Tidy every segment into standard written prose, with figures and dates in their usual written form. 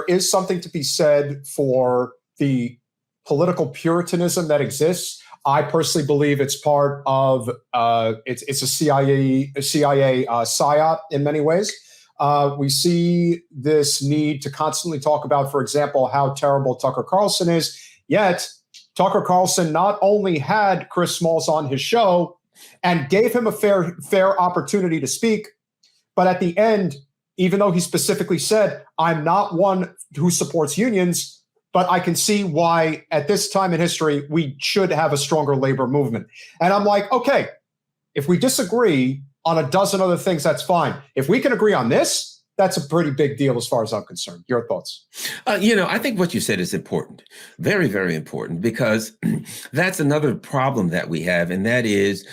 there is something to be said for the political puritanism that exists. I personally believe it's part of it's a CIA psyop in many ways. We see this need to constantly talk about, for example, how terrible Tucker Carlson is. Yet Tucker Carlson not only had Chris Smalls on his show and gave him a fair opportunity to speak, but at the end, even though he specifically said, I'm not one who supports unions, but I can see why at this time in history, we should have a stronger labor movement. And I'm like, okay, if we disagree on a dozen other things, that's fine. If we can agree on this, that's a pretty big deal as far as I'm concerned. Your thoughts? I think what you said is important, very, very important, because that's another problem that we have. And that is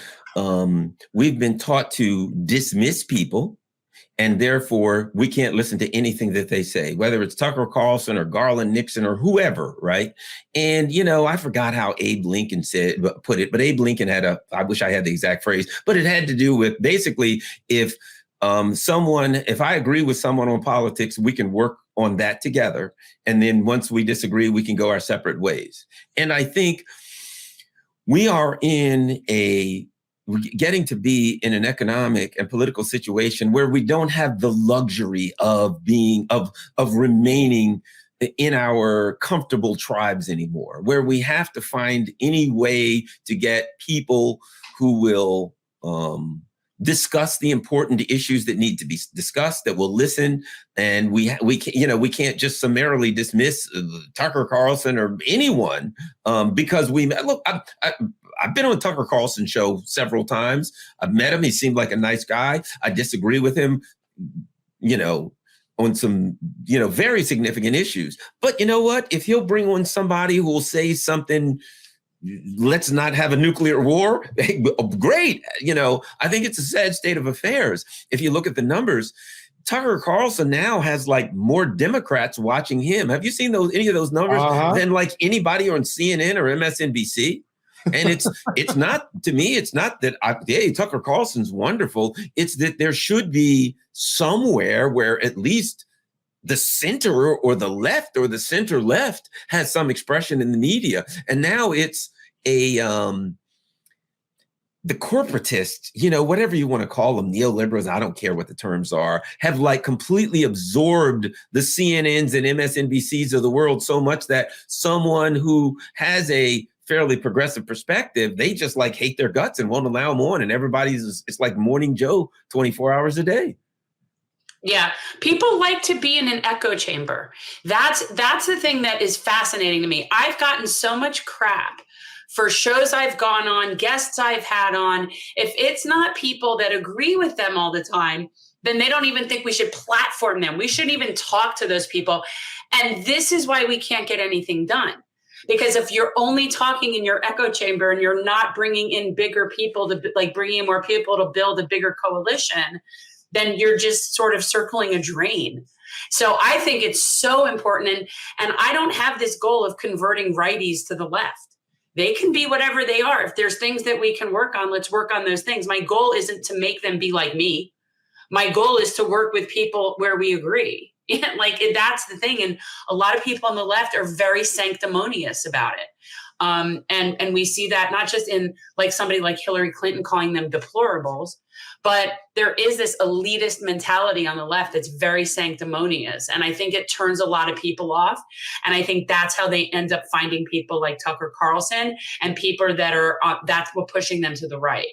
we've been taught to dismiss people. And therefore, we can't listen to anything that they say, whether it's Tucker Carlson or Garland Nixon or whoever, right? And, I forgot how Abe Lincoln put it, but Abe Lincoln had I wish I had the exact phrase, but it had to do with basically if I agree with someone on politics, we can work on that together. And then once we disagree, we can go our separate ways. And I think we are getting to be in an economic and political situation where we don't have the luxury of remaining in our comfortable tribes anymore, where we have to find any way to get people who will discuss the important issues that need to be discussed, that will listen. And we can't just summarily dismiss Tucker Carlson or anyone because I've been on Tucker Carlson's show several times. I've met him. He seemed like a nice guy. I disagree with him, on some, very significant issues. But you know what? If he'll bring on somebody who will say something, let's not have a nuclear war, great. I think it's a sad state of affairs. If you look at the numbers, Tucker Carlson now has like more Democrats watching him. Have you seen any of those numbers than like anybody on CNN or MSNBC? And it's not, to me, it's not that Tucker Carlson's wonderful. It's that there should be somewhere where at least the center or the left or the center left has some expression in the media. And now it's the corporatists, whatever you want to call them, neoliberals, I don't care what the terms are, have like completely absorbed the CNNs and MSNBCs of the world so much that someone who has a fairly progressive perspective, they just like hate their guts and won't allow them on. And it's like Morning Joe 24 hours a day. Yeah. People like to be in an echo chamber. That's the thing that is fascinating to me. I've gotten so much crap for shows I've gone on, guests I've had on. If it's not people that agree with them all the time, then they don't even think we should platform them. We shouldn't even talk to those people. And this is why we can't get anything done. Because if you're only talking in your echo chamber and you're not bringing in bigger people bringing in more people to build a bigger coalition, then you're just sort of circling a drain. So I think it's so important. And I don't have this goal of converting righties to the left. They can be whatever they are. If there's things that we can work on, let's work on those things. My goal isn't to make them be like me. My goal is to work with people where we agree. That's the thing. And a lot of people on the left are very sanctimonious about it. And we see that not just in like somebody like Hillary Clinton calling them deplorables, but there is this elitist mentality on the left that's very sanctimonious. And I think it turns a lot of people off. And I think that's how they end up finding people like Tucker Carlson and people that are, that's what pushing them to the right.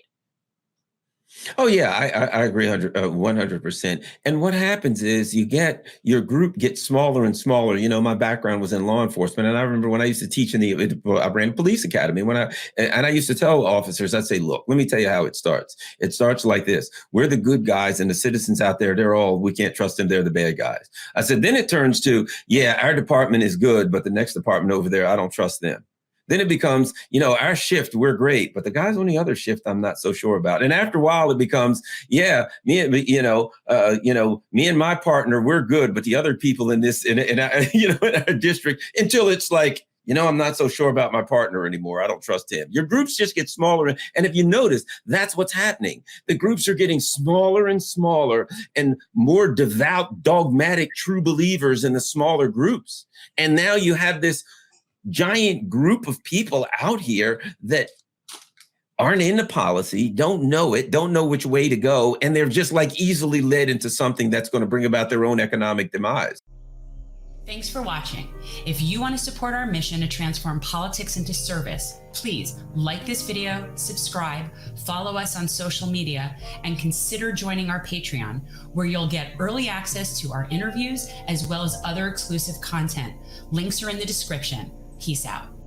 Oh, yeah, I agree 100%. And what happens is your group gets smaller and smaller. My background was in law enforcement. And I remember when I used to teach I ran a police academy. And I used to tell officers, I'd say, look, let me tell you how it starts. It starts like this. We're the good guys and the citizens out there, we can't trust them. They're the bad guys. I said, then it turns to, yeah, our department is good, but the next department over there, I don't trust them. Then it becomes, our shift, we're great, but the guys on the other shift, I'm not so sure about. And after a while, it becomes, yeah, me and my partner, we're good, but the other people in our, in our district, until it's like, I'm not so sure about my partner anymore. I don't trust him. Your groups just get smaller. And if you notice, that's what's happening. The groups are getting smaller and smaller, and more devout, dogmatic, true believers in the smaller groups. And now you have this giant group of people out here that aren't into policy, don't know it, don't know which way to go, and they're just like easily led into something that's going to bring about their own economic demise. Thanks for watching. If you want to support our mission to transform politics into service, please like this video, subscribe, follow us on social media, and consider joining our Patreon, where you'll get early access to our interviews as well as other exclusive content. Links are in the description. Peace out.